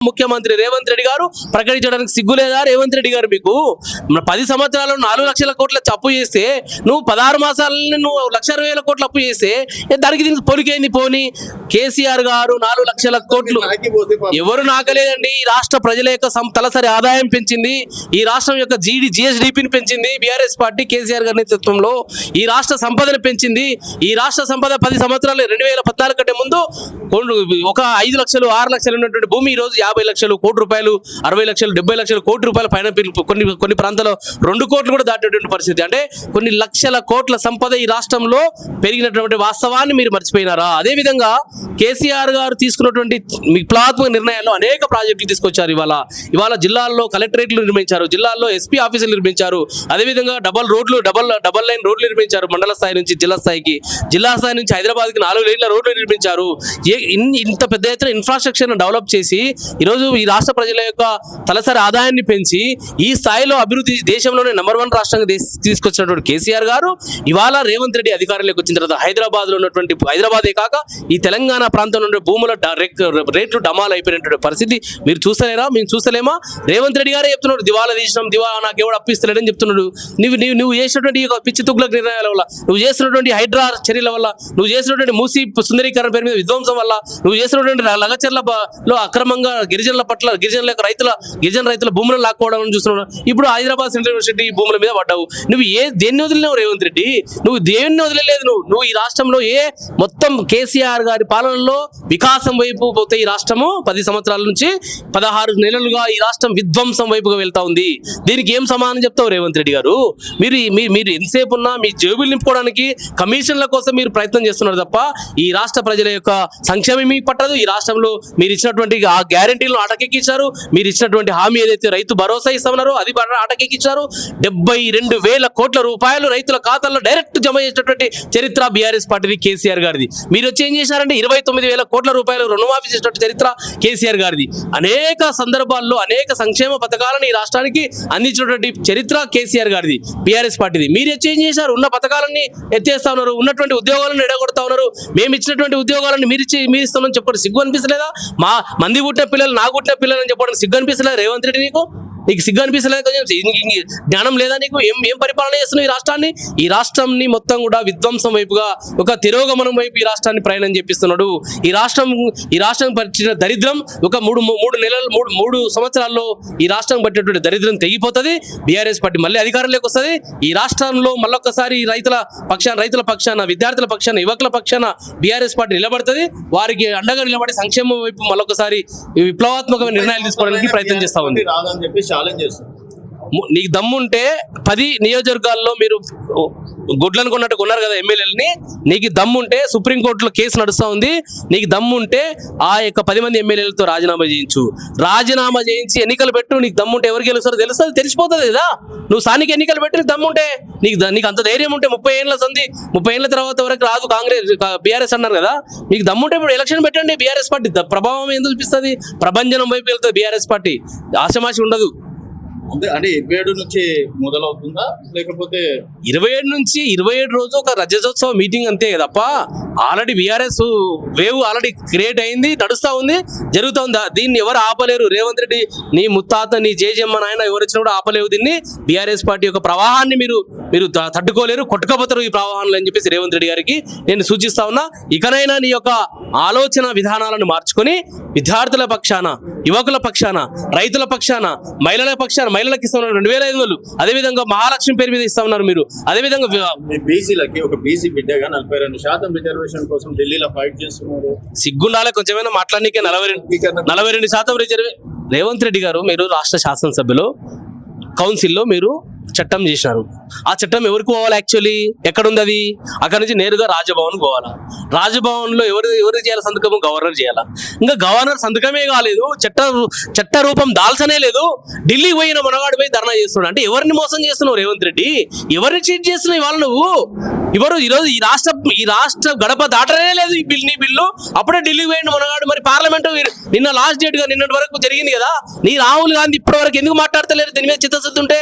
ముఖ్యమంత్రి రేవంత్ రెడ్డి గారు ప్రకటించడానికి సిగ్గులేదా రేవంత్ రెడ్డి గారు? మీకు 10 సంవత్సరాలు 4 లక్షల కోట్ల అప్పు చేస్తే నువ్వు 16 మాసాలని నువ్వు 1,60,000 కోట్ల అప్పు చేస్తే దానికి దీనికి పొలికేంది? పోని కేసీఆర్ గారు 4 లక్షల కోట్లు ఎవరు నాకలేదండి. ఈ రాష్ట్ర ప్రజల యొక్క తలసరి ఆదాయం పెంచింది, ఈ రాష్ట్రం యొక్క జిఎస్డిపిని పెంచింది బీఆర్ఎస్ పార్టీ కేసీఆర్ గారి నేతృత్వంలో. ఈ రాష్ట్ర సంపదను పెంచింది. ఈ రాష్ట్ర సంపద 10 సంవత్సరాలు 2014 కంటే ముందు ఒక 5 లక్షలు 6 లక్షలు ఉన్నటువంటి భూమి ఈ రోజు 50 లక్షలు కోటి రూపాయలు, 60 లక్షలు 70 లక్షల కోటి రూపాయల పైన కొన్ని ప్రాంతాల్లో 2 కోట్లు కూడా దాటేటువంటి పరిస్థితి. అంటే కొన్ని లక్షల కోట్ల సంపద ఈ రాష్ట్రంలో పెరిగినటువంటి వాస్తవాన్ని మీరు మర్చిపోయినారా? అదేవిధంగా కేసీఆర్ గారు తీసుకున్నటువంటి విప్లవాత్మక నిర్ణయాల్లో అనేక ప్రాజెక్టులు తీసుకొచ్చారు. ఇవాళ జిల్లాల్లో కలెక్టరేట్లు నిర్మించారు, జిల్లాల్లో ఎస్పీ ఆఫీసులు నిర్మించారు, అదేవిధంగా డబల్ లైన్ రోడ్లు నిర్మించారు. మండల స్థాయి నుంచి జిల్లా స్థాయికి, జిల్లా స్థాయి నుంచి హైదరాబాద్కి 4 లేన్ల రోడ్లు నిర్మించారు. ఇంత పెద్ద ఎత్తున ఇన్ఫ్రాస్ట్రక్చర్ను డెవలప్ చేసి ఈరోజు ఈ రాష్ట్ర ప్రజల యొక్క తలసరి ఆదాయాన్ని పెంచి ఈ స్థాయిలో అభివృద్ధి దేశంలోనే నంబర్ 1 రాష్ట్రంగా తీసుకొచ్చినటువంటి కేసీఆర్ గారు ఇవాళ రేవంత్ రెడ్డి అధికారంలోకి వచ్చిన తర్వాత హైదరాబాద్లో ఉన్నటువంటి, హైదరాబాదే కాక ఈ తెలంగాణ ప్రాంతంలో ఉన్న భూముల రేట్లు డమాల్ అయిపోయినటువంటి పరిస్థితి మీరు చూస్తలేరా? మేము చూస్తలేమా? రేవంత్ రెడ్డి గారే చెప్తున్నాడు దివాలా తీసినాం, నాకు ఎవడు అప్పిస్తలేడని చెప్తున్నాడు. నువ్వు చేసినటువంటి పిచ్చి తుగ్లక్ నిర్ణయాల వల్ల, నువ్వు చేసినటువంటి హైడ్రా చర్యల వల్ల, నువ్వు చేసినటువంటి మూసీ సుందరీకరణ పేరు మీద విధ్వంసం వల్ల, నువ్వు చేసినటువంటి లగచర్లలో అక్రమంగా గిరిజన రైతుల భూములను లాక్కోవడం చూస్తున్నావు. ఇప్పుడు హైదరాబాద్ సెంట్రల్ యూనివర్సిటీ భూముల మీద పడ్డావు. నువ్వు దేన్ని వదిలినావు రేవంత్ రెడ్డి? నువ్వు దేన్ని వదిలేదు. నువ్వు ఈ రాష్ట్రంలో మొత్తం కేసీఆర్ గారి పాలనలో వికాసం వైపు పోతే ఈ రాష్ట్రము 10 సంవత్సరాల నుంచి 16 నెలలుగా ఈ రాష్ట్రం విధ్వంసం వైపుగా వెళ్తా ఉంది. దీనికి ఏం సమాధానం చెప్తావు రేవంత్ రెడ్డి గారు? మీరు ఎంతసేపు ఉన్నా మీ జేబులు నింపుకోవడానికి కమిషన్ల కోసం మీరు ప్రయత్నం చేస్తున్నారు తప్ప ఈ రాష్ట్ర ప్రజల యొక్క సంక్షేమం మీకు పట్టదు. ఈ రాష్ట్రంలో మీరు ఇచ్చినటువంటి ఆ గ్యారంటీలను ఆటకెక్కించారు. మీరు ఇచ్చినటువంటి హామీ ఏదైతే రైతు భరోసా ఇస్తామన్నారో అది ఆటకెక్కించారు. 72,000 కోట్ల రూపాయలు రైతుల ఖాతాల్లో డైరెక్ట్ జమ చేసినటువంటి చరిత్ర బీఆర్ఎస్ పార్టీది, కేసీఆర్ గారిది. మీరు వచ్చి ఏం చేశారంటే 29,000 కోట్ల రూపాయలు రుణమాఫీ చేసినటువంటి చరిత్ర కేసీఆర్ గారిది. అనేక సందర్భాల్లో అనేక సంక్షేమ పథకాలను ఈ రాష్ట్రానికి అందించినటువంటి చరిత్ర కేసీఆర్ గారిది, బీఆర్ఎస్ పార్టీది. మీరు వచ్చి ఏం చేశారు? ఉన్న పథకాలన్నీ ఎత్తేస్తా ఉన్నారు, ఉన్నటువంటి ఉద్యోగాలను ఎడగొడతా ఉన్నారు. మేము ఇచ్చినటువంటి ఉద్యోగాలను మీరు ఇస్తామని చెప్పండి సిగ్గు అనిపిస్తలేదా? మా మంది పుట్టిన పిల్లలు నా పుట్టిన పిల్లలు అని చెప్పడం సిగ్గు అనిపిస్తలేదా రేవంత్ రెడ్డి? నీకు సిగ్గు అనిపిస్తలేదు? కొంచెం జ్ఞానం లేదా నీకు? ఏం పరిపాలన చేస్తున్నావు ఈ రాష్ట్రాన్ని? ఈ రాష్ట్రాన్ని మొత్తం కూడా విధ్వంసం వైపుగా, ఒక తిరోగమనం వైపు ఈ రాష్ట్రాన్ని ప్రయాణం చేపిస్తున్నాడు. ఈ రాష్ట్రం పట్టిన దరిద్రం ఒక 3 సంవత్సరాల్లో ఈ రాష్ట్రం పట్టినటువంటి దరిద్రం తెగిపోతుంది. బీఆర్ఎస్ పార్టీ మళ్ళీ అధికారంలోకి వస్తుంది. ఈ రాష్ట్రంలో మళ్ళొక్కసారి రైతుల పక్షాన, విద్యార్థుల పక్షాన, యువకుల పక్షాన బీఆర్ఎస్ పార్టీ నిలబడుతుంది. వారికి అండగా నిలబడి సంక్షేమం వైపు మళ్ళొకసారి విప్లవాత్మకమైన నిర్ణయాలు తీసుకోవడానికి ప్రయత్నం చేస్తా ఉంది. నీకు దమ్ముంటే 10 నియోజకవర్గాల్లో మీరు గుడ్లను కొన్నారు కదా ఎమ్మెల్యేలని, నీకు దమ్ముంటే సుప్రీంకోర్టులో కేసు నడుస్తూ ఉంది. నీకు దమ్ముంటే ఆ యొక్క 10 మంది ఎమ్మెల్యేలతో రాజీనామా చేయించి ఎన్నికలు పెట్టు. నీకు దమ్ముంటే ఎవరు గెలుస్తారో తెలిసిపోతుంది కదా. నువ్వు స్థానిక ఎన్నికలు పెట్టి నీకు దమ్ముంటే, నీకు అంత ధైర్యం ఉంటే 30 ఏళ్ళ తర్వాత వరకు రాదు కాంగ్రెస్ బీఆర్ఎస్ అన్నారు కదా. మీకు దమ్ముంటే ఇప్పుడు ఎలక్షన్ పెట్టండి. బీఆర్ఎస్ పార్టీ ప్రభావం ఎందుకు చూపిస్తుంది? ప్రభంజనం వైపు వెళ్తుంది బీఆర్ఎస్ పార్టీ, ఆశమాషి ఉండదు. అంటే 27 నుంచి మొదలవుతుందా, లేకపోతే 27 నుంచి 27 రోజు ఒక రజతోత్సవ మీటింగ్ అంతే తప్ప already BRS wave already create అయింది, నడుస్తూ ఉంది, జరుగుతూ ఉంది. దీన్ని ఎవరు ఆపలేరు. రేవంత్ రెడ్డి, నీ ముత్తాత, నీ జేజమ్మ నాయన ఎవరు వచ్చినా కూడా ఆపలేవు దీన్ని. బీఆర్ఎస్ పార్టీ యొక్క ప్రవాహాన్ని మీరు తట్టుకోలేరు, కొట్టుకపోతారు ఈ ప్రవాహాన్ని అని చెప్పేసి రేవంత్ రెడ్డి గారికి నేను సూచిస్తా ఉన్నా. ఇకనైనా నీ యొక్క ఆలోచన విధానాలను మార్చుకొని విద్యార్థుల పక్షాన, యువకుల పక్షాన, రైతుల పక్షాన, మహిళలకు ఇస్తున్నారు 2,500. అదేవిధంగా మహాలక్ష్మి పేరు మీద ఇస్తా ఉన్నారు మీరు. అదేవిధంగా బీసీలకి ఒక బీసీ బిడ్డగా 42% రిజర్వేషన్ కోసం ఢిల్లీలో ఫైట్ చేస్తున్నారు. సిగ్గుండాలే కొంచెమైనా మాట్లాడనీకే. 42% రిజర్వేషన్. రేవంత్ రెడ్డి గారు, మీరు రాష్ట్ర శాసనసభ్యులు, కౌన్సిల్లో మీరు చట్టం చేసినారు. ఆ చట్టం ఎవరికి పోవాలి? యాక్చువల్లీ ఎక్కడుంది అది? అక్కడ నుంచి నేరుగా రాజభవన్కి పోవాలా. రాజభవన్లో ఎవరు చేయాలి సంతకము? గవర్నర్ చేయాలా. ఇంకా గవర్నర్ సంతకమే కాలేదు, చట్ట రూపం దాల్చనే లేదు. ఢిల్లీ పోయిన మనగాడు పోయి ధర్నా చేస్తున్నాడు. అంటే ఎవరిని మోసం చేస్తున్నావు రేవంత్ రెడ్డి? ఎవరిని చీట్ చేస్తున్నావు ఇవాళ నువ్వు? ఈరోజు ఈ రాష్ట్ర గడప దాటనే లేదు నీ బిల్లు. అప్పుడే ఢిల్లీ పోయిన మనగాడు. మరి పార్లమెంట్ నిన్న లాస్ట్ డేట్ గా నిన్నటి వరకు జరిగింది కదా. నీ రాహుల్ గాంధీ ఇప్పటి వరకు ఎందుకు మాట్లాడతలేరు దీని మీద చిత్తశుద్ధి ఉంటే?